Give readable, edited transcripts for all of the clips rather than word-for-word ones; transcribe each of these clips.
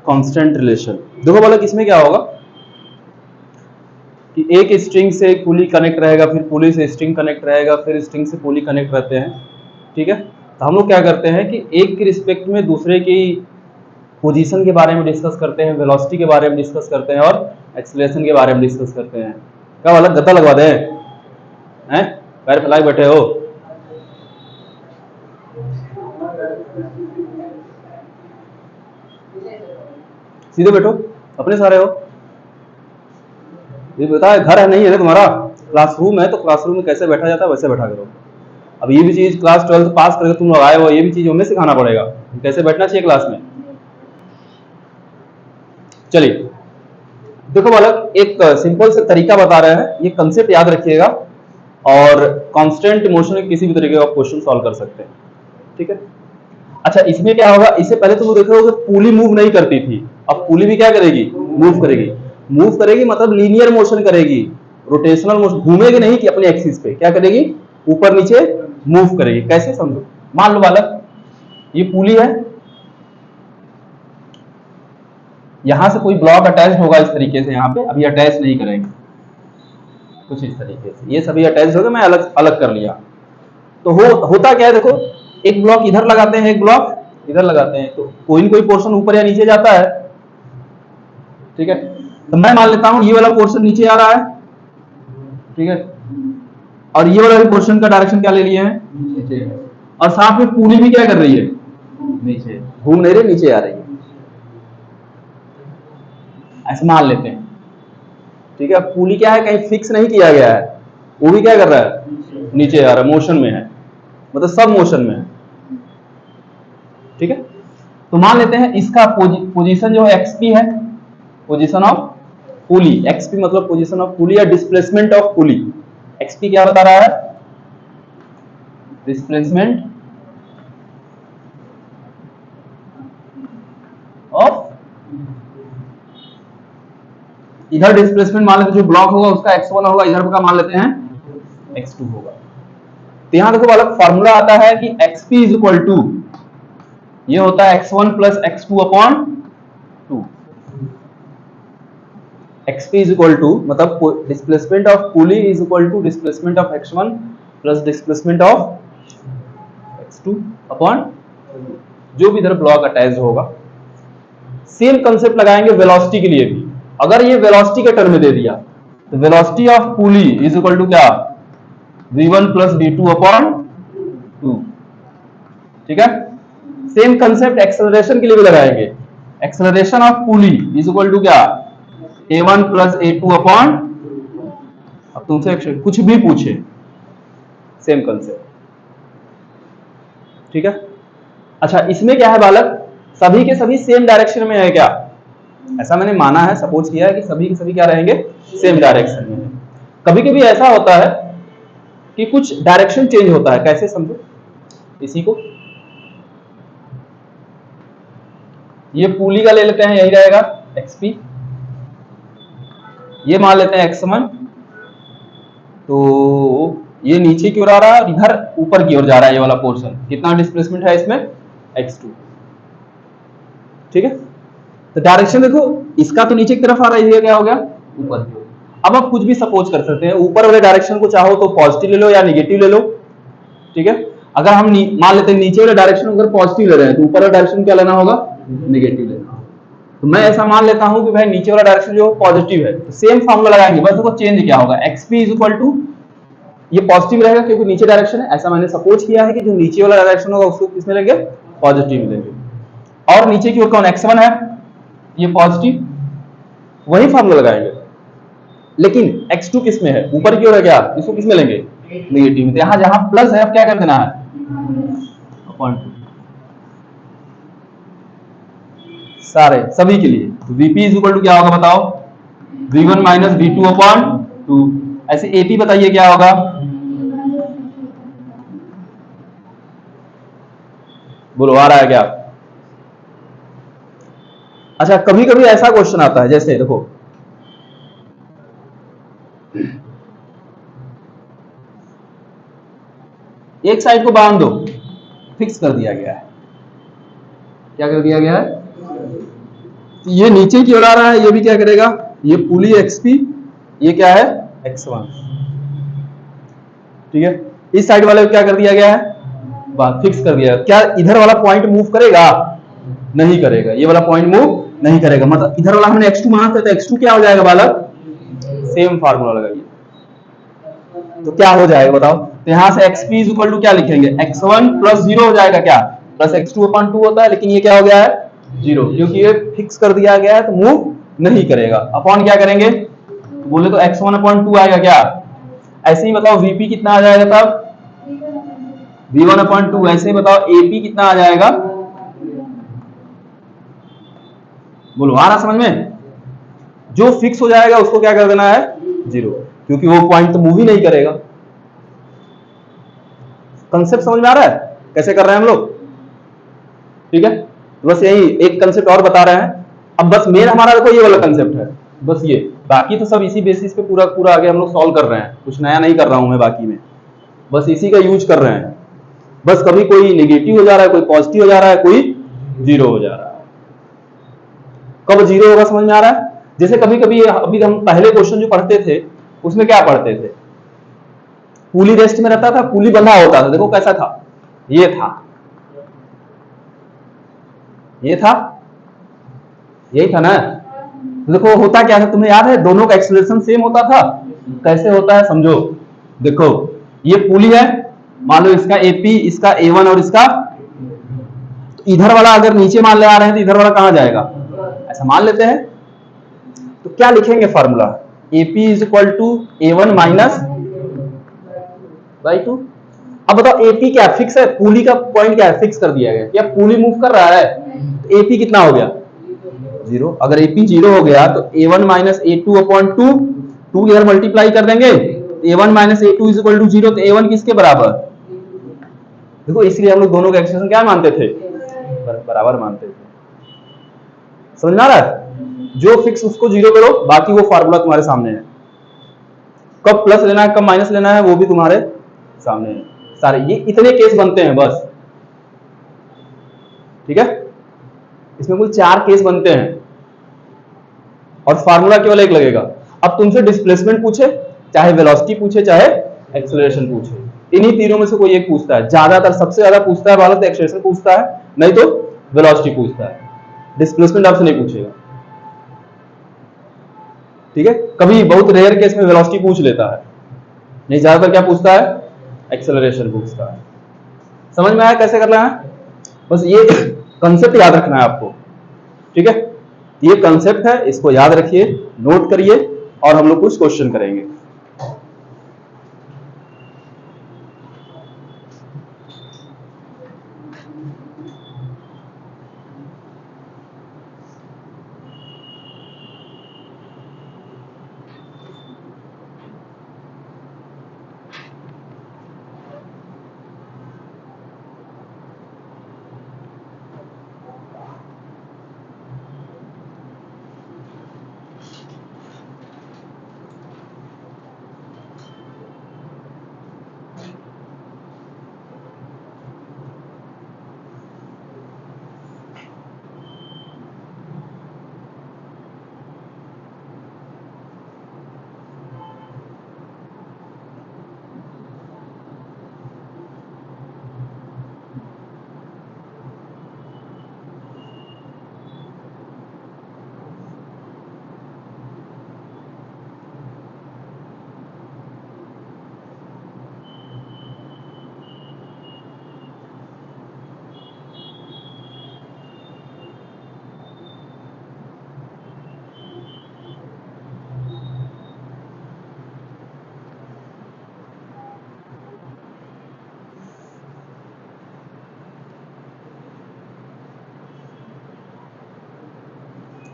Constant relation. देखो बालक इसमें क्या होगा कि एक स्ट्रिंग से पुली कनेक्ट रहेगा, फिर पुली से स्ट्रिंग कनेक्ट रहेगा, फिर स्ट्रिंग से पुली कनेक्ट रहते हैं। ठीक है, तो हम लोग क्या करते हैं कि एक के रिस्पेक्ट में दूसरे की पोजीशन के बारे में डिस्कस करते हैं, वेलोसिटी के बारे में डिस्कस करते हैं और एक्सेलरेशन के बारे में डिस्कस करते हैं। क्या वाला गद्दा लगवा दें हैं? पैर फैलाए बैठे हो? सीधे बैठो, अपने सारे हो। ये बता, घर है नहीं है तुम्हारा, क्लासरूम है, तो क्लासरूम में कैसे बैठा जाता है वैसे बैठा करो। अब ये भी चीज क्लास 12 पास करके तुम लोग आए हो, ये भी चीज हमें सिखाना पड़ेगा कैसे बैठना चाहिए क्लास में। चलिए देखो बालक, एक सिंपल से तरीका बता रहे हैं, ये कंसेप्ट याद रखिएगा और कांस्टेंट मोशन में किसी भी तरीके का क्वेश्चन सॉल्व कर सकते हैं। ठीक है, अच्छा इसमें क्या होगा, इससे पहले तुम देखो कि पुली मूव नहीं करती थी, अब पुली भी क्या करेगी, मूव करेगी। मूव करेगी मतलब लीनियर मोशन करेगी, रोटेशनल मोशन, घूमेगी नहीं कि अपने एक्सिस पे, क्या करेगी, ऊपर नीचे मूव करेगी। कैसे समझो, मान लो बालक ये पुली है, यहां से कोई ब्लॉक अटैच होगा इस तरीके से, यहाँ पे अभी अटैच नहीं करेंगे, कुछ इस तरीके से ये सभी अटैच हो गए, मैं अलग अलग कर लिया। तो होता क्या है, देखो एक ब्लॉक इधर लगाते हैं, एक ब्लॉक इधर लगाते हैं, तो कोई न कोई पोर्शन ऊपर या नीचे जाता है। ठीक है, तो मैं मान लेता हूं ये वाला पोर्शन नीचे आ रहा है। ठीक है, और ये वाला पोर्शन का डायरेक्शन क्या ले लिए हैं, नीचे। और साथ में पूरी भी क्या कर रही है, नीचे, घूम नहीं रही, नीचे आ रही है, ऐसे मान लेते हैं। ठीक है, पुली क्या है, कहीं फिक्स नहीं किया गया है, वो भी क्या कर रहा है, नीचे आ रहा है, मोशन में है, मतलब सब मोशन में है। ठीक है, तो मान लेते हैं इसका पोजीशन जो है एक्सपी है, पोजीशन ऑफ पुली, एक्सपी मतलब पोजीशन ऑफ पुली या डिस्प्लेसमेंट ऑफ पुली। एक्सपी क्या बता रहा है, डिस्प्लेसमेंट ऑफ, इधर डिस्प्लेसमेंट मान लेते हैं, जो ब्लॉक होगा उसका x1 होगा, इधर का मान लेते हैं x2 होगा। तो यहां देखो अलग फॉर्मूला आता है कि xp इज इक्वल टू, ये होता है x1 plus x2 upon 2। xp is equal to मतलब displacement of pulley is equal to displacement of x1 plus displacement of x2 upon जो भी इधर ब्लॉक अटैच होगा। सेम कंसेप्ट लगाएंगे वेलोसिटी के लिए भी। अगर ये वेलोसिटी के टर्म में दे दिया तो velocity of pulley is equal to क्या, v1 प्लस v2 अपॉन 2। ठीक है, सेम कंसेप्ट एक्सेलरेशन के लिए भी लगाएंगे। Acceleration of pulley is equal to क्या, a1 प्लस a2 अपॉन, अब तुमसे कुछ भी पूछे सेम कंसेप्ट। ठीक है, अच्छा इसमें क्या है बालक, सभी के सभी सेम डायरेक्शन में है क्या, ऐसा मैंने माना है, सपोज किया है कि सभी के सभी क्या रहेंगे, सेम डायरेक्शन में है। कभी कभी ऐसा होता है कि कुछ डायरेक्शन चेंज होता है, कैसे समझो, इसी को ये पुली का ले लेते हैं, यही रहेगा xp, ये मान लेते हैं x1, तो ये नीचे की ओर आ रहा है और इधर ऊपर की ओर जा रहा है, ये वाला पोर्शन, कितना डिस्प्लेसमेंट है इसमें, x2। ठीक है, तो डायरेक्शन देखो, इसका तो नीचे की तरफ आ रहा है, ये क्या हो गया, ऊपर की ओर। अब आप कुछ भी सपोज कर सकते हैं, ऊपर वाले डायरेक्शन को चाहो तो पॉजिटिव ले लो या निगेटिव ले लो। ठीक है, अगर हम मान लेते हैं नीचे वाले डायरेक्शन अगर पॉजिटिव ले रहे हैं तो ऊपर वाला डायरेक्शन क्या लेना होगा, निगेटिव लेना होगा। तो मैं ऐसा मान लेता हूं कि भाई नीचे वाला डायरेक्शन जो पॉजिटिव है, तो सेम फॉर्मूला लगाएंगे, बस उसको चेंज क्या होगा, xp इज इक्वल टू, ये पॉजिटिव रहेगा क्योंकि नीचे डायरेक्शन है, ऐसा मैंने सपोज किया है कि जो नीचे वाला डायरेक्शन होगा उसको किस में लेंगे, पॉजिटिव लेंगे। और नीचे की ओर कौन, x1 है, ये पॉजिटिव, वही फॉर्मूला लगाएंगे। लेकिन x2 किस में है, ऊपर की ओर है क्या, इसको किस में लेंगे, नेगेटिव में। तो यहां जहां प्लस है अब क्या कर देना है, अपॉन 2, सारे सभी के लिए। तो vp इज इक्वल टू क्या होगा बताओ, v1 माइनस v2 अपॉन 2। ऐसे ap बताइए क्या होगा, बोलो आ रहा है क्या। अच्छा कभी कभी ऐसा क्वेश्चन आता है, जैसे देखो एक साइड को बांध दो, फिक्स कर दिया गया है, क्या कर दिया गया है, ये नीचे की ओर आ रहा है, ये भी क्या करेगा, ये पुली एक्सपी, ये क्या है x1, ठीक है। इस साइड वाले को क्या कर दिया गया है, बात फिक्स कर दिया है। क्या इधर वाला पॉइंट मूव करेगा, नहीं करेगा, ये वाला पॉइंट मूव नहीं करेगा। मतलब इधर वाला हमने x2 माना था, तो x2 क्या हो जाएगा बालक, सेम फार्मूला लगाइए, तो क्या हो जाएगा बताओ। तो यहां से xp इज इक्वल टू क्या लिखेंगे, x1 प्लस 0 हो जाएगा, क्या प्लस x2 अपॉन 2 होता है, लेकिन ये क्या हो गया है 0, क्योंकि ये फिक्स कर दिया गया है तो मूव नहीं करेगा। अपॉन क्या करेंगे, बोले तो x1 अपॉन 2 आएगा क्या, ऐसे ही बताओ vp कितना आ जाएगा तब, v1 अपॉन 2, ऐसे ही बताओ ap कितना आ जाएगा, बोलो आ रहा समझ में। जो फिक्स हो जाएगा उसको क्या कर देना है 0, क्योंकि वो पॉइंट तो मूव ही नहीं करेगा। कंसेप्ट समझ में आ रहा है कैसे कर रहे हैं हम लोग, ठीक है। तो बस यही एक कंसेप्ट और बता रहे हैं। अब बस मेन हमारा देखो ये वाला कंसेप्ट है, बस ये, बाकी तो सब इसी बेसिस पे पूरा पूरा आगे हम लोग सॉल्व कर रहे हैं, कुछ नया नहीं कर रहा हूं मैं बाकी में, बस इसी का यूज कर रहे हैं। बस कभी कोई नेगेटिव हो जा रहा है, कोई पॉजिटिव हो जा रहा है, कोई जीरो हो जा रहा है। कब जीरो होगा समझ में आ रहा है, जैसे कभी कभी अभी हम पहले क्वेश्चन जो पढ़ते थे उसमें क्या पढ़ते थे, पुली रेस्ट में रहता था, पुली बंधा होता था, देखो कैसा था, ये था, ये था, यही था ना। देखो होता क्या था तुम्हें याद है, दोनों का एक्सेलरेशन सेम होता था, कैसे होता है समझो। देखो ये पुली है, मान लो इसका एपी, इसका ए1 और इसका, तो इधर वाला अगर नीचे मान ले आ रहे हैं तो इधर वाला कहां जाएगा, ऐसा मान लेते हैं। तो क्या लिखेंगे formula, AP is equal to A one minus by 2। अब बताओ एपी क्या फिक्स है, पुली का पॉइंट क्या है, फिक्स कर दिया गया, क्या पुली मूव कर रहा है, तो एपी कितना हो गया 0। अगर एपी 0 हो गया तो a1 माइनस a2 अपॉन 2, 2 इधर मल्टीप्लाई कर देंगे, a1 minus a2 is equal to 0, तो a1 किसके बराबर, देखो इसलिए हम लोग दोनों का एक्सप्रेशन क्या मानते थे, बराबर मानते थे। समझ में आ रहा है, जो फिक्स उसको 0 करो, बाकी वो फार्मूला तुम्हारे सामने है, कब प्लस लेना है कब माइनस लेना है वो भी तुम्हारे सामने है सारे, ये इतने केस बनते हैं बस, ठीक है। इसमें कुल 4 केस बनते हैं और फार्मूला केवल एक लगेगा। अब तुमसे डिस्प्लेसमेंट पूछे, चाहे वेलोसिटी पूछे, चाहे एक्सेलरेशन पूछे, इन्हीं तीनों में से कोई एक पूछता है, ज्यादातर सबसे ज्यादा पूछता है वाला तो एक्सेलरेशन पूछता है, नहीं तो वेलोसिटी पूछता है, डिस्प्लेसमेंट आपसे नहीं पूछेगा, ठीक है। कभी बहुत रेयर केस में वेलोसिटी पूछ लेता है, नहीं ज्यादातर क्या पूछता है, एक्सेलरेशन पूछता है। समझ में आया कैसे करना है, बस ये कंसेप्ट याद रखना है आपको, ठीक है। ये कंसेप्ट है, इसको याद रखिए, नोट करिए, और हम लोग कुछ क्वेश्चन करेंगे।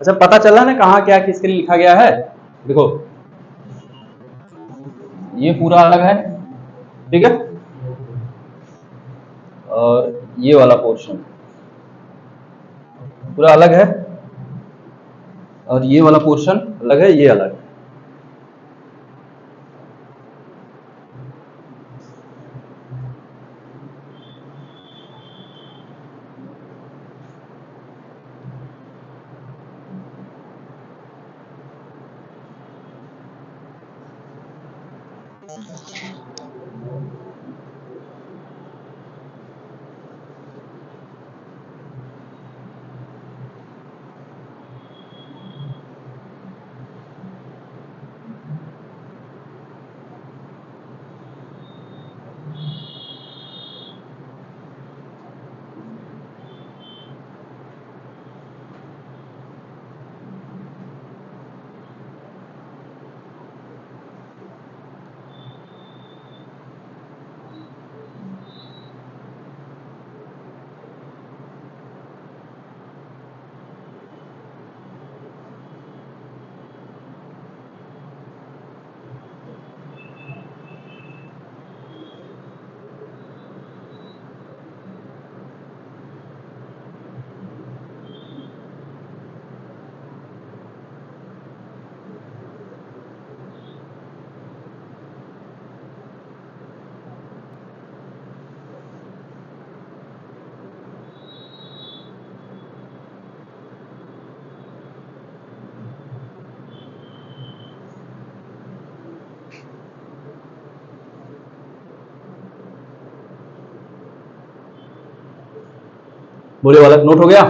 अच्छा पता चला ना कहाँ क्या किसके लिए लिखा गया है, देखो ये पूरा अलग है, ठीक है, और ये वाला पोर्शन पूरा अलग है, और ये वाला पोर्शन अलग है, ये अलग है। बोलिए बालक, नोट हो गया?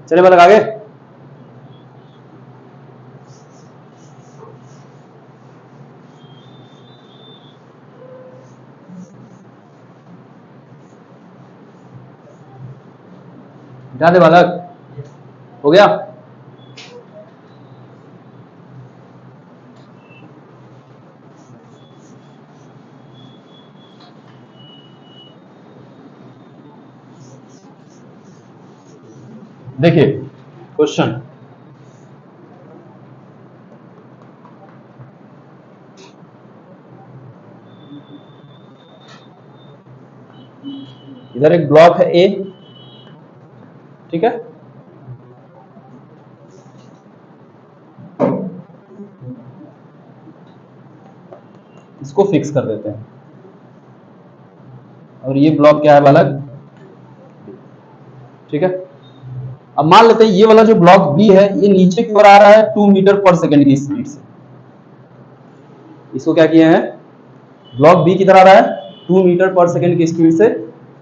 चलिए बालक आगे। ध्यान दे बालक, हो गया? देखिए क्वेश्चन, इधर एक ब्लॉक है ए, ठीक है, इसको फिक्स कर देते हैं। और ये ब्लॉक क्या है बालक? ठीक है। अब मान लेते हैं ये वाला जो ब्लॉक बी है ये नीचे की ओर आ रहा है 2 मीटर पर सेकंड की स्पीड से। इसको क्या किए हैं? ब्लॉक बी किधर आ रहा है? 2 मीटर पर सेकंड की स्पीड से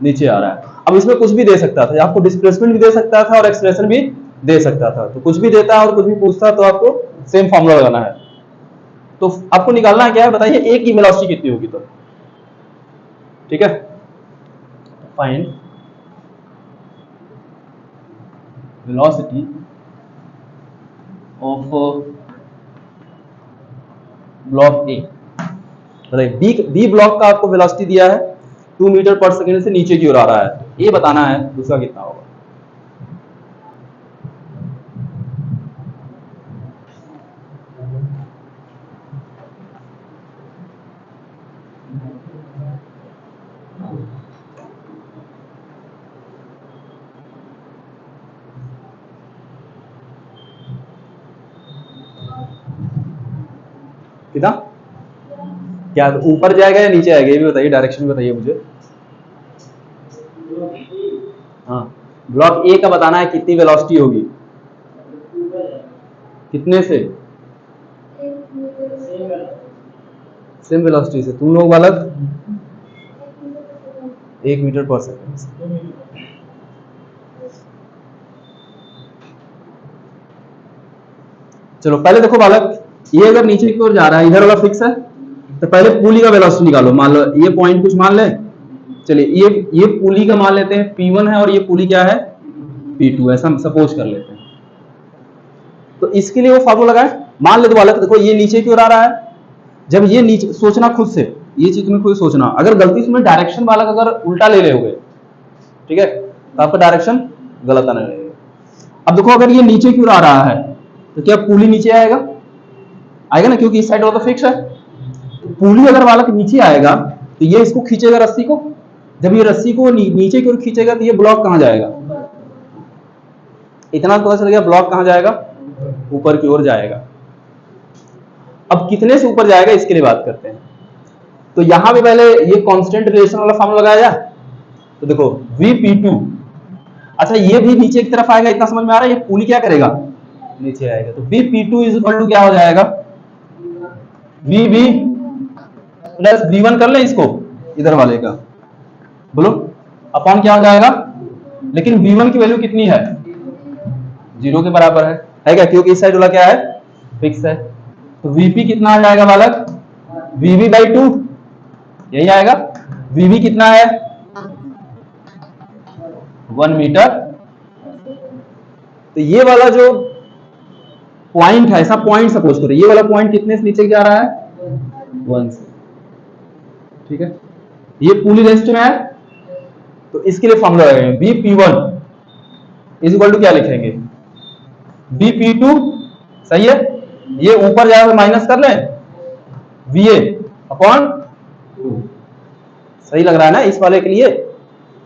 नीचे आ रहा है। अब इसमें कुछ भी दे सकता था, आपको डिस्प्लेसमेंट भी दे सकता था और एक्सलेरेशन भी दे सकता था। तो कुछ भी देता है और कुछ भी पूछता तो आपको सेम फॉर्मूला लगाना है। तो आपको निकालना है क्या है बताइए, ए की वेलोसिटी कितनी होगी? तो ठीक है, फाइंड वेलोसिटी ऑफ ब्लॉक ए। बताइए बी ब्लॉक का आपको वेलोसिटी दिया है 2 मीटर पर सेकंड से नीचे की ओर आ रहा है, ये बताना है दूसरा कितना होगा। कितना? क्या ऊपर जाएगा या नीचे आएगा ये भी बताइए, डायरेक्शन भी बताइए मुझे। ब्लॉक ए का बताना है कितनी वेलोसिटी होगी, कितने से, सेम वेलोसिटी से। तुम लोग बालक 1 मीटर पर सेकेंड से। चलो पहले देखो बालक, ये अगर नीचे की ओर जा रहा है, इधर वाला फिक्स है, तो पहले पुली का वेलोसिटी निकालो। मान लो ये पॉइंट कुछ मान ले, चलिए ये पुली का मान लेते हैं P1 है और ये पुली क्या है P2, ऐसा हम सपोज कर लेते हैं। तो इसके लिए वो फॉर्मूला लगाए। मान ले तो बालक देखो ये नीचे की ओर आ रहा है, जब ये नीचे, सोचना खुद से, ये चीज तुम्हें खुद सोचना, अगर गलती से डायरेक्शन बालक अगर उल्टा ले रहे होगे, ठीक है, तो आपका डायरेक्शन गलत आने लगेगा। अब देखो अगर ये नीचे की ओर आ रहा है तो क्या पुली नीचे आएगा, आएगा ना, क्योंकि इस साइड वाला तो फिक्स है। तो पुली अगर बालक नीचे आएगा तो ये इसको खींचेगा रस्सी को, जब ये रस्सी को नीचे की ओर खींचेगा तो ये ब्लॉक कहां जाएगा, इतना पता चल गया, ब्लॉक कहां जाएगा, ऊपर की ओर जाएगा। अब कितने से ऊपर जाएगा इसके लिए बात करते हैं। तो यहां पे पहले ये कांस्टेंट रिलेशन वाला फॉर्मूला लगाया जाए। तो देखो Vp2, अच्छा ये भी नीचे की तरफ आएगा, इतना समझ में आ रहा है, ये पुली क्या करेगा, नीचे आएगा। तो Vp2 इज इक्वल टू क्या हो जाएगा, Vb प्लस V1 कर ले इसको, इधर वाले का बोलो, अपॉन क्या हो जाएगा, लेकिन V1 की वैल्यू कितनी है, 0 के बराबर है क्या, क्योंकि इस साइड वाला क्या है, फिक्स है। तो Vp कितना आ जाएगा बालक, Vb/2, यही आएगा। Vb कितना है, 1 मीटर। तो ये वाला जो पॉइंट है, ऐसा पॉइंट सपोज करो, ये वाला पॉइंट कितने से नीचे जा रहा है, 1 से, ठीक है। ये पुली रेस्ट में है, तो इसके लिए फॉर्मूला लगाएंगे Vp1 इज इक्वल टू क्या लिखेंगे, Vp2, सही है, ये ऊपर जाएगा माइनस कर ले, Va अपॉन 2, सही लग रहा है ना इस वाले के लिए।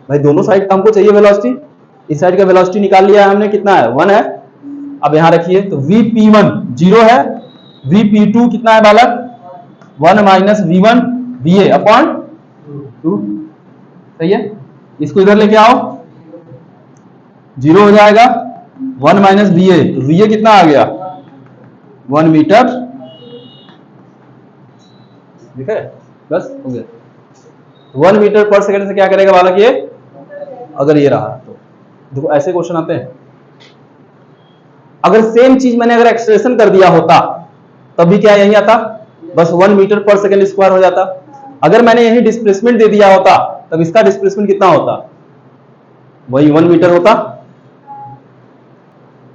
भाई दोनों साइड का हमको चाहिए वेलोसिटी, इस साइड का वेलोसिटी निकाल लिया है हमने, कितना है, 1 है। अब यहां रखिए, तो Vp1 0 है, Vp2 कितना है बालक, 1 माइनस V1 Va अपॉन 2, सही है। इसको इधर लेके आओ, 0 हो जाएगा, 1 माइनस Va, तो Va कितना आ गया, 1 मीटर, ठीक है, बस हो गया। 1 मीटर पर सेकंड से क्या करेगा बालक ये, अगर ये रहा तो देखो ऐसे क्वेश्चन आते हैं। अगर सेम चीज मैंने अगर एक्सप्रेशन कर दिया होता तब भी क्या यही आता, बस 1 मीटर पर सेकंड स्क्वायर हो जाता। अगर मैंने यही डिस्प्लेसमेंट दे दिया होता तब इसका डिस्प्लेसमेंट कितना होता, वही 1 मीटर होता,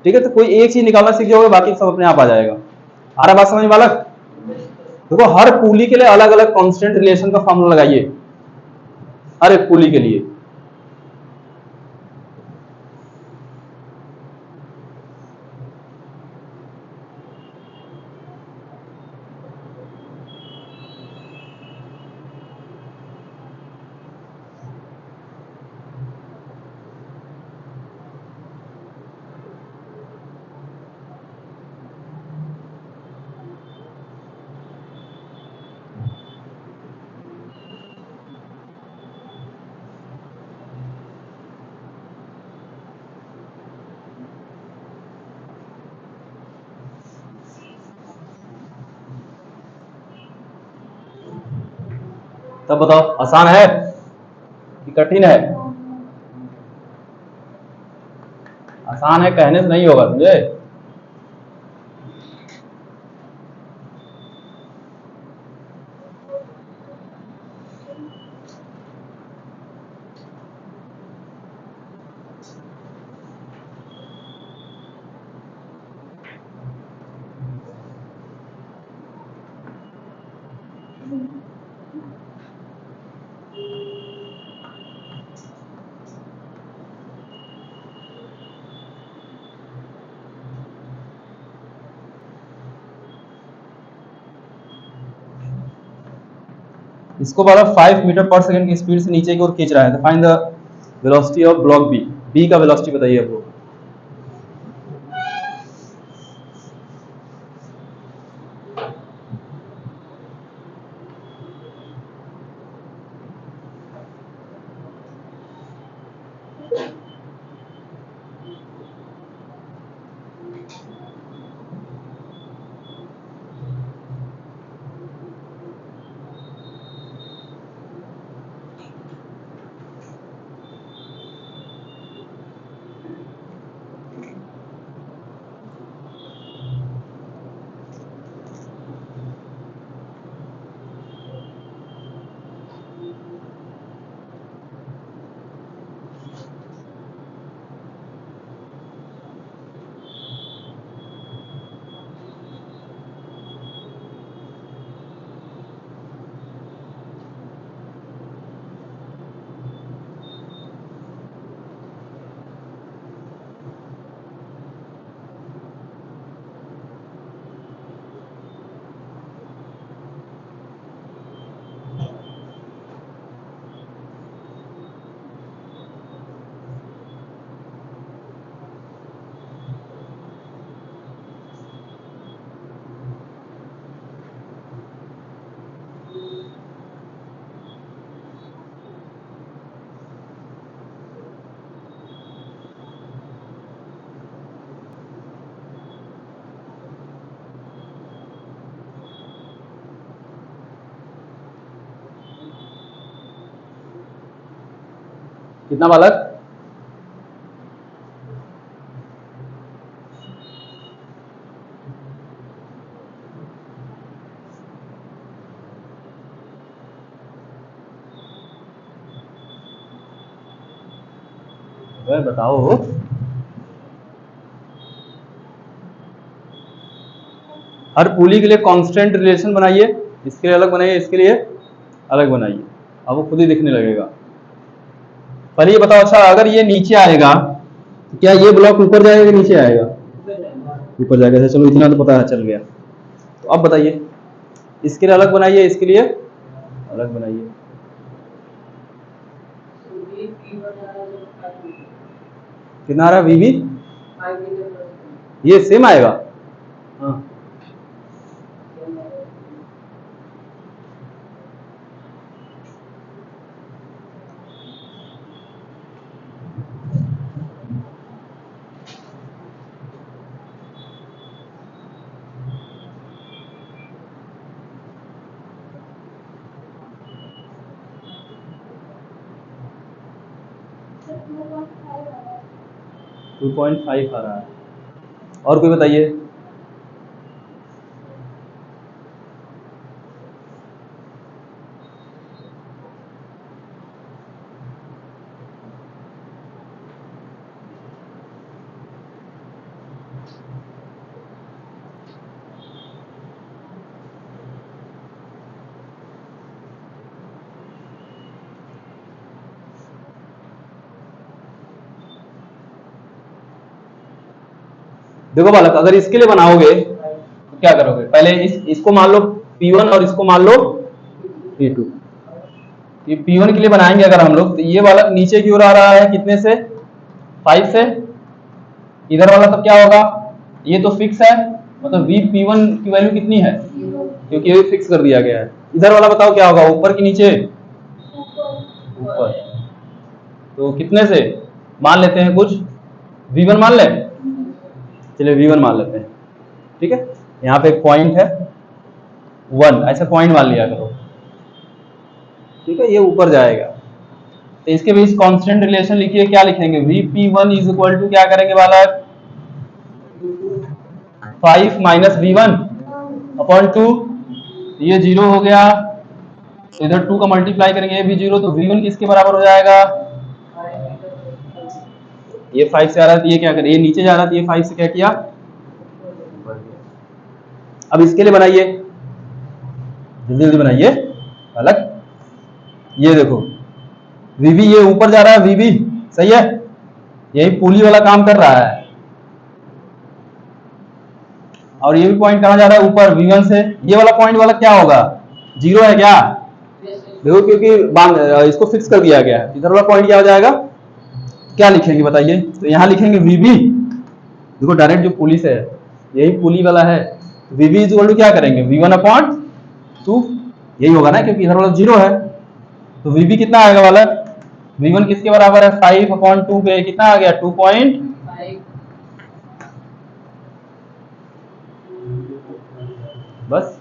ठीक है। तो कोई एक चीज निकालना सीख जाओगे, बाकी सब अपने आप आ जाएगा। आ रहा बात समझ में बालक, देखो हर पुली के लिए अलग अलग कांस्टेंट रिलेशन का फॉर्मूला लगाइए, हर एक पुली के लिए। तब बताओ आसान है कि कठिन है, आसान है, कहने से नहीं होगा समझे। इसको वाला 5 मीटर पर सेकंड की स्पीड से नीचे की ओर खींच रहा है, तो find the velocity of block B, B का वेलोसिटी बताइए आप लोग। कितना बालक? बताओ। हर पुली के लिए कांस्टेंट रिलेशन बनाइए, इसके लिए अलग बनाइए, इसके लिए अलग बनाइए, अब वो खुद ही दिखने लगेगा। पहले ये बताओ, अच्छा अगर ये नीचे आएगा तो क्या ये ब्लॉक ऊपर जाएगा कि नीचे आएगा? ऊपर जाएगा। चलो इतना तो पता है, चल गया। तो अब बताइए, इसके लिए अलग बनाइए, इसके लिए अलग बनाइए। कितना आ रहा है वीवी? ये सेम आएगा। हाँ 2.5 आ रहा है। और कोई बताइए। देखो बालक, अगर इसके लिए बनाओगे तो क्या करोगे? पहले इसको मान लो P1 और इसको मान लो P2। ये P1 के लिए बनाएंगे अगर हम लोग, तो ये वाला नीचे की ओर आ रहा है कितने से? 5 से। इधर वाला तो क्या होगा? ये तो फिक्स है, मतलब V P1 की वैल्यू कितनी है? क्योंकि ये फिक्स कर दिया गया है। इधर वाला बताओ क्या होगा, ऊपर की नीचे? ऊपर। तो कितने से मान लेते हैं कुछ? V1 मान लें, चलिए V1 मान लेते हैं। ठीक है, यहाँ पे एक पॉइंट है 1, ऐसा पॉइंट मान लिया करो। ठीक है, ये ऊपर जाएगा तो इसके बीच कांस्टेंट रिलेशन लिखिए। क्या लिखेंगे? Vp1 इज इक्वल टू क्या करेंगे बालक? 5 माइनस V1 अपॉन 2। ये 0 हो गया, तो इधर 2 का मल्टीप्लाई करेंगे, ये भी 0, तो V1 किसके बराबर हो जाएगा? ये 5 से आ रहा है तो ये क्या करे? ये नीचे जा रहा था, ये 5 से क्या किया? अब इसके लिए बनाइए, जल्दी जल्दी बनाइए बालक। ये देखो वीवी ये ऊपर जा रहा है, वीवी सही है, यही पुली वाला काम कर रहा है। और ये भी पॉइंट कहां जा रहा है? ऊपर V1 से। ये वाला पॉइंट वाला क्या होगा? 0 है क्या? देखो क्योंकि इसको फिक्स कर दिया गया है। इधर वाला पॉइंट क्या हो जाएगा? क्या लिखेंगे बताइए? तो यहाँ लिखेंगे VB। देखो डायरेक्ट जो पुली से है, यही पुली वाला है। VB इज इक्वल टू क्या करेंगे? V1 अपॉन 2, यही होगा ना, क्योंकि इधर वाला 0 है। तो VB कितना आएगा वाला? V1 किसके बराबर है? 5 अपॉन 2 पे कितना आ गया? 2.5। बस।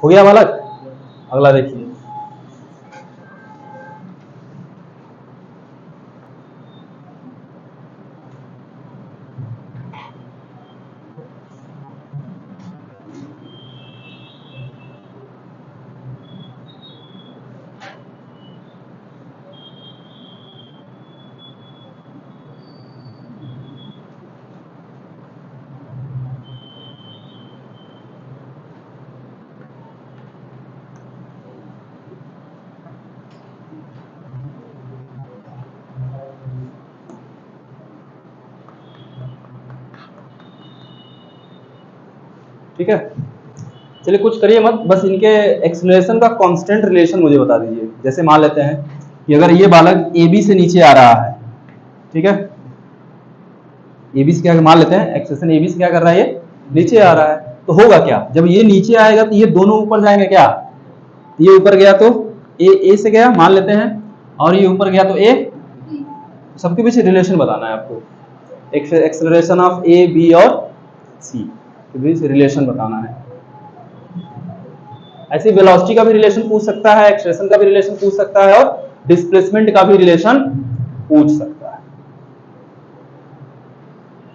हो गया बालक? अगला देखिए, ठीक है। चलिए कुछ करिए मत, बस इनके एक्सेलरेशन का कांस्टेंट रिलेशन मुझे बता दीजिए। जैसे मान लेते हैं कि अगर ये बालक ए बी से नीचे आ रहा है, ठीक है, ए बी से क्या मान लेते हैं, एक्सेलरेशन ए बी से क्या कर रहा है, ये नीचे आ रहा है, तो होगा क्या, जब ये नीचे आएगा तो ये दोनों ऊपर जाएंगे क्या, ये ऊपर गया तो ए से गया मान लेते हैं, और ये ऊपर गया तो ए, सबके पीछे रिलेशन बताना है आपको, एक्सेलरेशन ऑफ ए बी और सी के बीच रिलेशन बताना है। ऐसे वेलोसिटी का भी रिलेशन पूछ सकता है, एक्सेलरेशन का भी रिलेशन पूछ सकता है, और डिस्प्लेसमेंट का भी रिलेशन पूछ सकता है।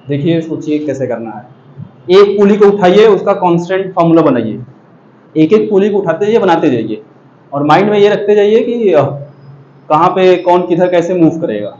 देखिए सोचिए कैसे करना है। एक पुली को उठाइए, उसका कांस्टेंट फार्मूला बनाइए, एक एक पुली को उठाते जाइए, बनाते जाइए, और माइंड में ये रखते जाइए कि कहाँ पे कौन किधर कैसे मूव करेगा।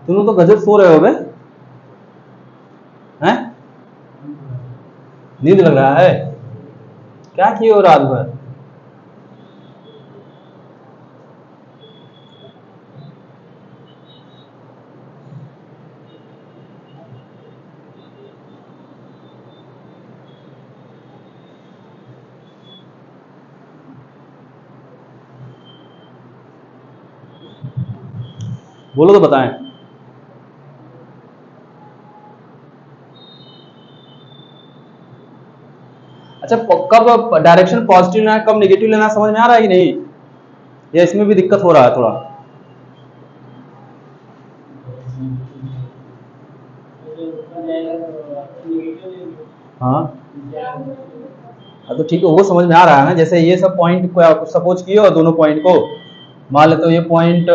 तुम तो गजब सो रहे हो बे, हैं? नींद लग रहा है? क्या किए हो रात भर? बोलो तो बताएं। अच्छा, कब डायरेक्शन पॉजिटिव लेना कब नेगेटिव लेना समझ में आ रहा है कि नहीं, या इसमें भी दिक्कत हो रहा है थोड़ा? हाँ तो ठीक है, वो समझ में आ रहा है ना। जैसे ये सब पॉइंट को सपोज किए और दोनों पॉइंट को मान लेते हो, ये पॉइंट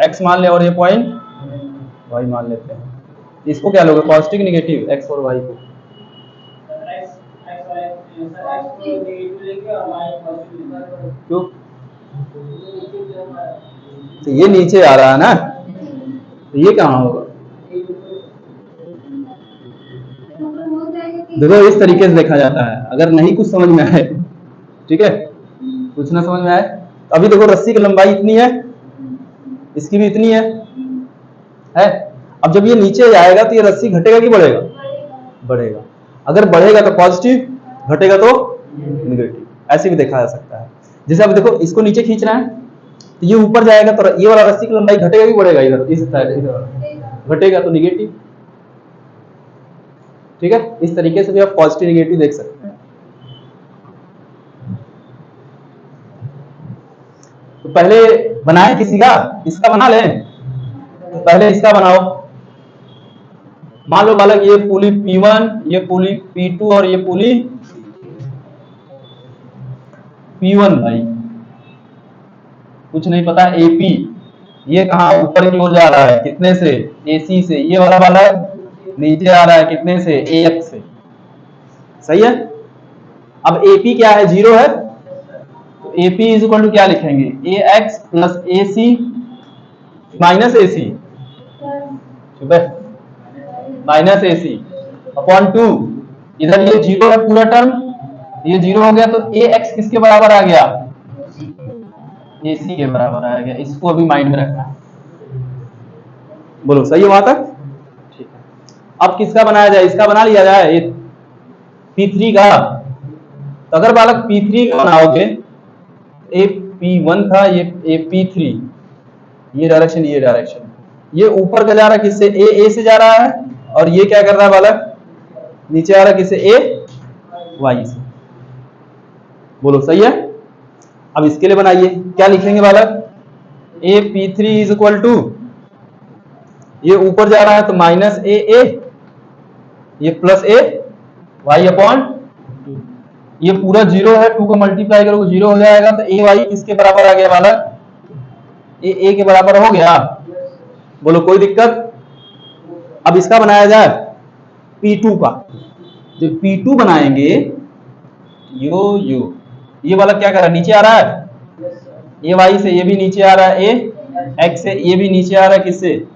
एक्स मान ले और ये पॉइंट वाई मान लेते हैं, इसको क्या लोगे, पॉजिटिव नेगेटिव, एक्स और वाई को? क्यों? तो ये नीचे आ रहा है ना, तो ये कहाँ होगा? देखो इस तरीके से देखा जाता है, अगर नहीं कुछ समझ में आए, ठीक है, कुछ ना समझ में आए, अभी देखो रस्सी की लंबाई इतनी है, इसकी भी इतनी है। अब जब ये नीचे जाएगा तो ये रस्सी घटेगा कि बढ़ेगा? बढ़ेगा। अगर बढ़ेगा तो पॉजिटिव, घटेगा तो नेगेटिव, ऐसे भी देखा जा सकता है। जैसे अब देखो इसको नीचे खींच रहे हैं, तो ये ऊपर जाएगा तो ये वाला रस्सी की लंबाई घटेगा कि बढ़ेगा? इधर इस साइड इधर घटेगा तो निगेटिव। ठीक है, इस तरीके से भी आप पॉजिटिव निगेटिव देख सकते हैं। तो पहले बनाए किसी का, इसका बना लें। तो पहले इसका बनाओ। मान लो बालक ये पुली P1, ये पुली P2 और ये पुली P1 भाई, कुछ नहीं पता। AP ये कहाँ ऊपर की ओर जा रहा है, कितने से? AC से। ये वाला नीचे आ रहा है कितने से? AX से। सही है। अब AP क्या है? 0 है। तो AP इज इक्वल टू क्या लिखेंगे? AX plus AC minus AC, minus AC upon 2। इधर ये 0 है पूरा टर्म, ये 0 हो गया तो AX किसके बराबर आ गया? AC के बराबर आ गया। इसको अभी माइंड में रखना है। बोलो सही है वहां तक? ठीक है। अब किसका बनाया जाए? इसका बना लिया जाए, ये P3 का। तो अगर बालक P3 का बनाओगे, ये P1 था, ये P3, ये डायरेक्शन, ये डायरेक्शन, ये ऊपर का जा रहा है किससे? A से जा रहा है। और ये क्या कर रहा है बालक? नीचे आ रहा है किससे? Y से। बोलो सही है। अब इसके लिए बनाइए, क्या लिखेंगे बालक? AP3 इज इक्वल टू, ये ऊपर जा रहा है तो माइनस AA, ये प्लस AY अपॉन, ये पूरा 0 है, 2 को मल्टीप्लाई करोगे 0 हो जाएगा। तो AY किसके बराबर आ गया बालक? A के बराबर हो गया। बोलो कोई दिक्कत? अब इसका बनाया जाए P2 का। जो P2 बनाएंगे, ये वाला क्या कर रहा है? नीचे आ रहा है AY से, ये भी नीचे आ रहा है AX से, ये भी नीचे आ रहा है किससे?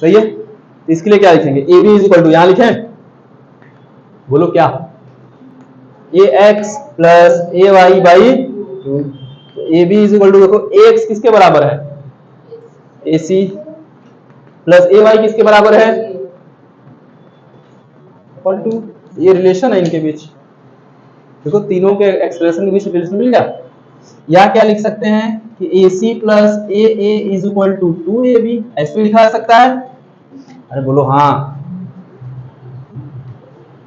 सही है। तो इसके लिए क्या लिखेंगे? AB इज इक्वल टू, यहां लिखें, बोलो क्या? AX plus AY by 2। तो AB इज इक्वल टू, देखो AX किसके बराबर है? AC प्लस AY किसके बराबर है? इक्वल टू, ये रिलेशन है इनके बीच। देखो तीनों के एक्सप्रेशन के बीच रिलेशन मिल गया। या क्या लिख सकते हैं कि AC plus AA is equal to 2AB, ऐसे लिखा जा सकता है। अरे बोलो हाँ।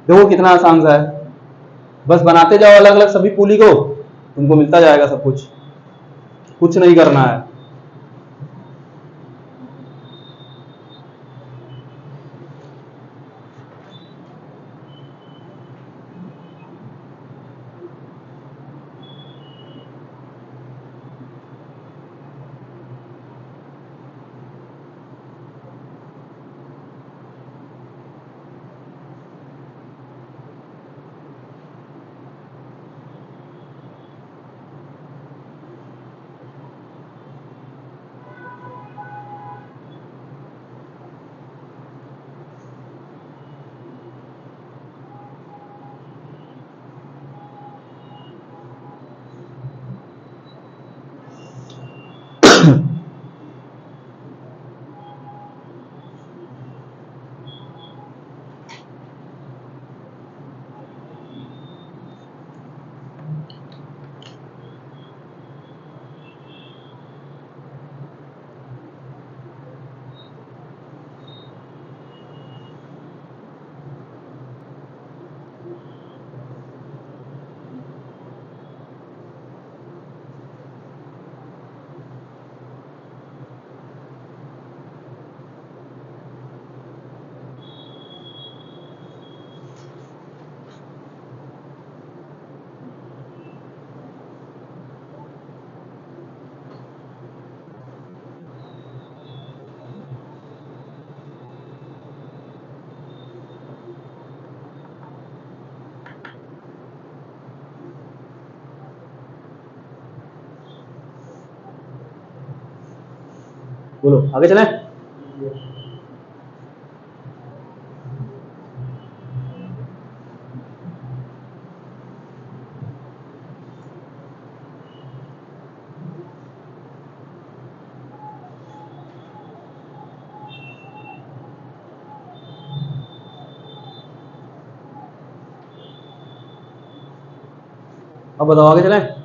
देखो कितना आसान सा है, बस बनाते जाओ अलग अलग सभी पुली को, तुमको मिलता जाएगा सब कुछ, कुछ नहीं करना है। बोलो आगे चलें। अब बताओ आगे चलें।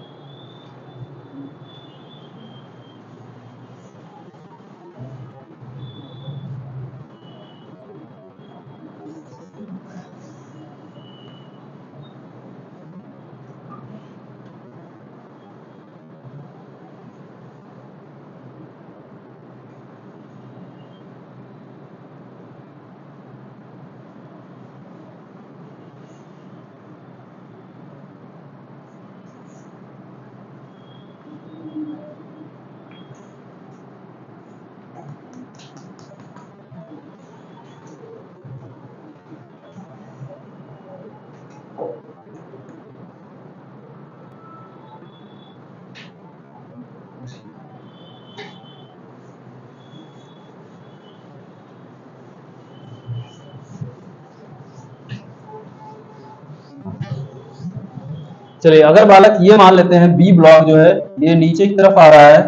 चलिए अगर बालक ये मान लेते हैं बी ब्लॉक जो है ये नीचे की तरफ आ रहा है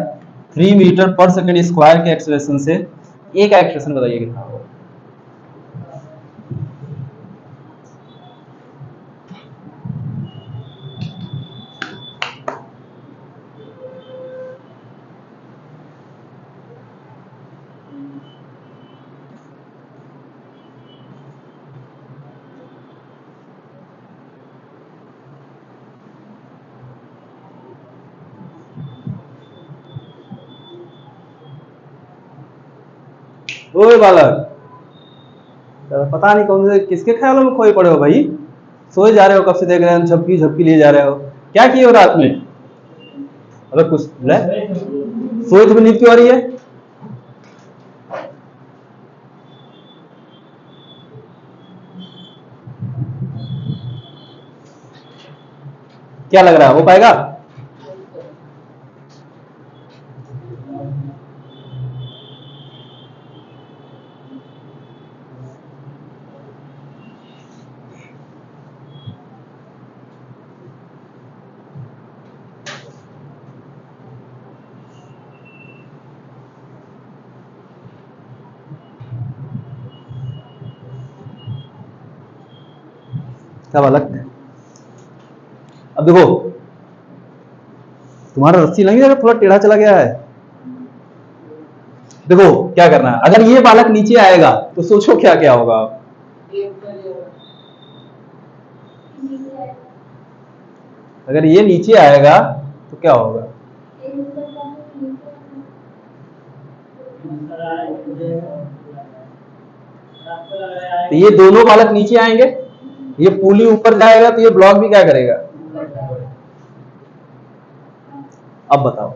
3 मीटर पर सेकंड स्क्वायर के एक्सेलरेशन से, एक एक्सेलरेशन बताइए कितना होगा। ओए बालक, पता नहीं कौन से किसके ख्यालों में खोए पड़े हो भाई, सोए जा रहे हो, कब से देख रहे हैं, झपकी झपकी लिए जा रहे हो, क्या किए हो रात में? अबे कुछ सोए तुम्हें नींद क्यों आ रही है? क्या लग रहा है हो पाएगा? क्या बालक, अब देखो तुम्हारा रस्सी नहीं है, थोड़ा टेढ़ा चला गया है। देखो क्या करना है, अगर ये बालक नीचे आएगा तो सोचो क्या क्या होगा। अगर ये नीचे आएगा तो क्या होगा? तो ये दोनों बालक नीचे आएंगे, ये पुली ऊपर जाएगा तो ये ब्लॉक भी क्या करेगा? अब बताओ।